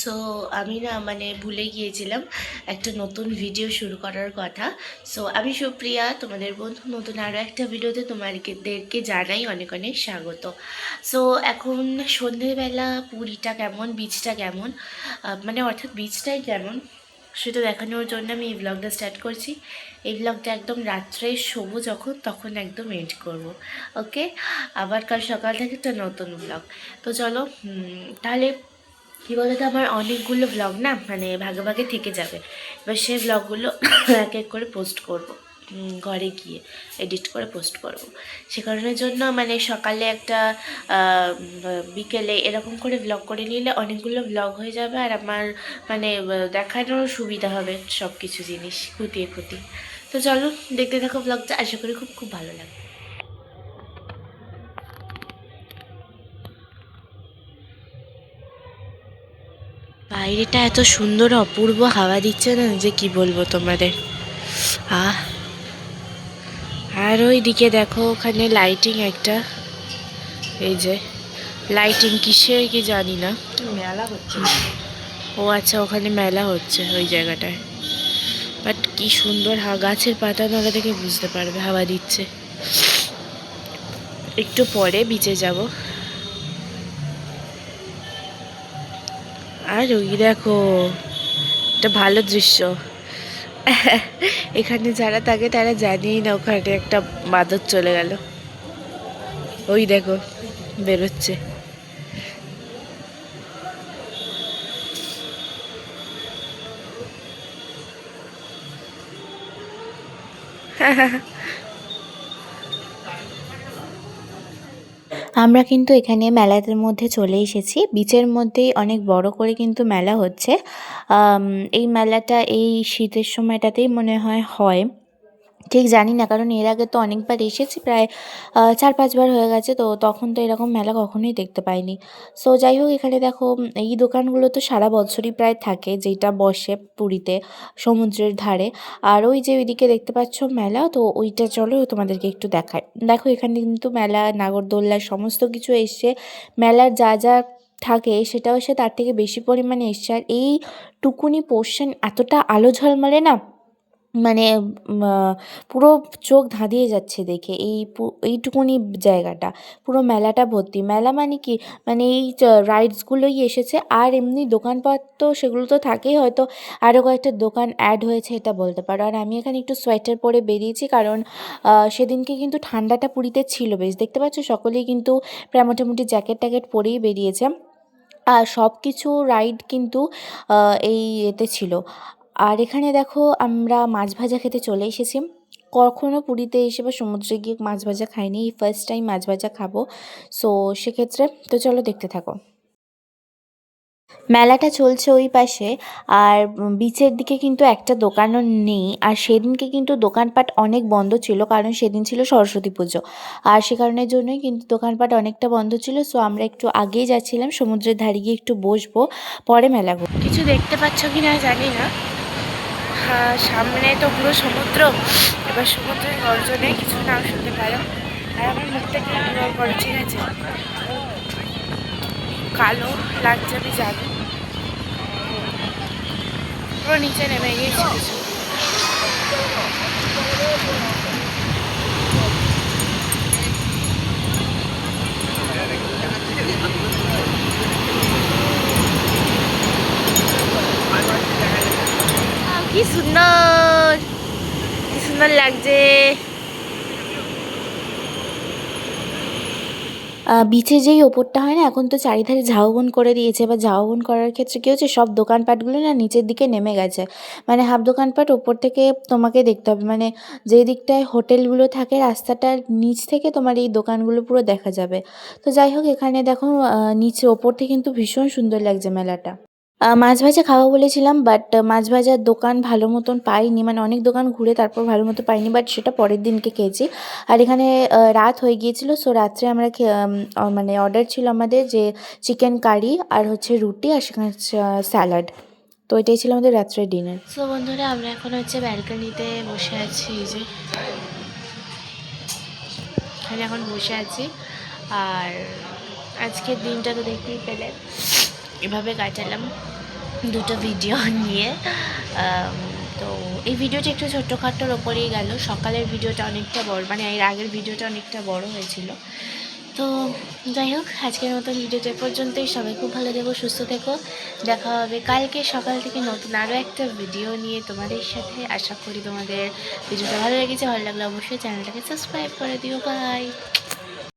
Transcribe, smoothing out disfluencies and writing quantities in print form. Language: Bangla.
সো আমি না মানে ভুলে গিয়েছিলাম একটা নতুন ভিডিও শুরু করার কথা। সো আমি সুপ্রিয়া, তোমাদের বন্ধু, নতুন আরও একটা ভিডিওতে তোমাদেরকে জানাই অনেক অনেক স্বাগত। সো এখন সন্ধেবেলা পুরীটা কেমন, বিচটা কেমন, মানে অর্থাৎ বিচটাই কেমন সেটা দেখানোর জন্য আমি এই ব্লগটা স্টার্ট করছি। এই ব্লগটা একদম রাত্রে শোবো যখন, তখন একদম এন্ড করব। ওকে, আবার কাল সকাল থেকে একটা নতুন ব্লগ। তো চলো, তাহলে কী বলতো, আমার অনেকগুলো ব্লগ না মানে ভাগে ভাগে থেকে যাবে। এবার সেই ব্লগগুলো এক এক করে পোস্ট করব, ঘরে গিয়ে এডিট করে পোস্ট করব। সে কারণের জন্য মানে সকালে একটা, বিকেলে এরকম করে ব্লগ করে নিলে অনেকগুলো ব্লগ হয়ে যাবে, আর আমার মানে দেখানোর সুবিধা হবে সব কিছু জিনিস খুঁটিয়ে খুঁটিয়ে। তো চলো দেখতে থাকো ব্লগটা, আশা করি খুব খুব ভালো লাগবে। বাইরেটা এত সুন্দর অপূর্ব হাওয়া দিচ্ছে না যে কি বলবো তোমাদের। আহ, আর ওই দিকে দেখো ওখানে লাইটিং একটা, এই যে লাইটিং কিসের কি জানি না, মেলা হচ্ছে। ও আচ্ছা, ওখানে মেলা হচ্ছে ওই জায়গাটায়। বাট কি সুন্দর হাওয়া, গাছের পাতা নালা থেকে বুঝতে পারবে হাওয়া দিচ্ছে। একটু পরে বিচে যাব। আর ওই দেখো, একটা ভালো দৃশ্য। এখানে যারা থাকে তারা জানেই না ওখানে একটা বাদর চলে গেল। ওই দেখো বেরোচ্ছে। আমরা কিন্তু এখানে মেলাদের মধ্যে চলে এসেছি, বিচের মধ্যেই অনেক বড় করে কিন্তু মেলা হচ্ছে। এই মেলাটা এই শীতের সময়টাতেই মনে হয় হয়, ঠিক জানি না, কারণ এর আগে তো অনেকবার এসেছি, প্রায় 4-5 বার হয়ে গেছে, তো তখন তো এরকম মেলা কখনোই দেখতে পাইনি। সো যাই হোক, এখানে দেখো এই দোকানগুলো তো সারা বছরই প্রায় থাকে, যেটা বসে পুরীতে সমুদ্রের ধারে। আর ওই যে ওইদিকে দেখতে পাচ্ছ মেলা, তো ওইটা চলো তোমাদেরকে একটু দেখায়। দেখো এখানে কিন্তু মেলা, নাগরদোল্লা সমস্ত কিছু এসছে। মেলার যা যা থাকে সেটাও এসে তার থেকে বেশি পরিমাণে এসছে। আর এই টুকুনি পোর্শন এতটা আলো ঝলমলে না, মানে পুরো চোখ ধাঁধিয়ে যাচ্ছে দেখে। এইটুকুনি জায়গাটা পুরো মেলাটা ভর্তি। মেলা মানে কি, মানে এই রাইডসগুলোই এসেছে, আর এমনি দোকানপাট তো সেগুলো তো থাকেই, হয়তো আরও কয়েকটা দোকান অ্যাড হয়েছে এটা বলতে পারো। আর আমি এখানে একটু সোয়েটার পরে বেরিয়েছি, কারণ সেদিনকে কিন্তু ঠান্ডাটা পুরীতে ছিল বেশ, দেখতে পাচ্ছ সকলেই কিন্তু প্রায় মোটামুটি জ্যাকেট ট্যাকেট পরেই বেরিয়েছে। আর সব কিছু রাইড কিন্তু এই এতে ছিল। আর এখানে দেখো আমরা মাছ ভাজা খেতে চলে এসেছি। কখনো পুরীতে এসে বা সমুদ্রে গিয়ে মাছ ভাজা খাইনি, এই ফার্স্ট টাইম মাছ ভাজা খাবো। সো সেক্ষেত্রে তো চলো দেখতে থাকো। মেলাটা চলছে ওই পাশে, আর বিচের দিকে কিন্তু একটা দোকানও নেই। আর সেদিনকে কিন্তু দোকানপাট অনেক বন্ধ ছিল, কারণ সেদিন ছিল সরস্বতী পুজো, আর সে কারণের জন্যই কিন্তু দোকানপাট অনেকটা বন্ধ ছিল। সো আমরা একটু আগেই যাচ্ছিলাম সমুদ্রের ধারে গিয়ে একটু বসবো, পরে মেলা ঘুরবো। কিছু দেখতে পাচ্ছ কি না জানি না, হ্যাঁ সামনে তো পুরো সমুদ্র, এবার সমুদ্রের গর্জনে কিছু নাও শুনতে পারো। আর আমার মুখটা কি ইগনোর করো, ঠিক আছে? কালো লাগছে আমি জানি, পুরো নিচে নেমে গিয়েছে কিছু। কি সুন্দর, কি সুন্দর লাগছে। বিচে যেই ওপরটা হয় না, এখন তো চারিধারে ঝাউবন করে দিয়েছে। এবার ঝাউবন করার ক্ষেত্রে কী হচ্ছে, সব দোকানপাটগুলো না নিচের দিকে নেমে গেছে। মানে হাফ দোকানপাট ওপর থেকে তোমাকে দেখতে হবে, মানে যে দিকটায় হোটেলগুলো থাকে রাস্তাটার নিচ থেকে তোমার এই দোকানগুলো পুরো দেখা যাবে। তো যাই হোক, এখানে দেখো নিচে ওপর থেকে কিন্তু ভীষণ সুন্দর লাগছে মেলাটা। মাছ ভাজা খাবো বলেছিলাম, বাট মাছ ভাজার দোকান ভালো মতন পাইনি, মানে অনেক দোকান ঘুরে তারপর ভালো মতো পাইনি, বাট সেটা পরের দিনকে খেয়েছি। আর এখানে রাত হয়ে গিয়েছিলো, সো রাত্রে আমরা মানে অর্ডার ছিল আমাদের যে চিকেন কারি আর হচ্ছে রুটি, আর সেখানে স্যালাড। তো এটাই ছিল আমাদের রাত্রের ডিনার। সো বন্ধুরা, আমরা এখন হচ্ছে ব্যালকনিতে বসে আছি, এই যে এখানে এখন বসে আছি। আর আজকের দিনটা তো দেখতেই পেলে, এভাবে কাটালাম। দুটো ভিডিও নিয়ে। আম, তো এই ভিডিওটা একটু ছোট্টখাট্টোর ওপরেই গেল। সকালের ভিডিওটা অনেকটা বড়, মানে এর আগের ভিডিওটা অনেকটা বড় হয়েছিল। তো যাই হোক, আজকের মতন ভিডিওটা এ পর্যন্তই। সবাই খুব ভালো থেকো, সুস্থ থেকো। দেখা হবে কালকে সকাল থেকে নতুন আরও একটা ভিডিও নিয়ে তোমাদের সাথে। আশা করি তোমাদের ভিডিওটা ভালো লেগেছে। ভালো লাগলে অবশ্যই চ্যানেলটাকে সাবস্ক্রাইব করে দিও। বাই।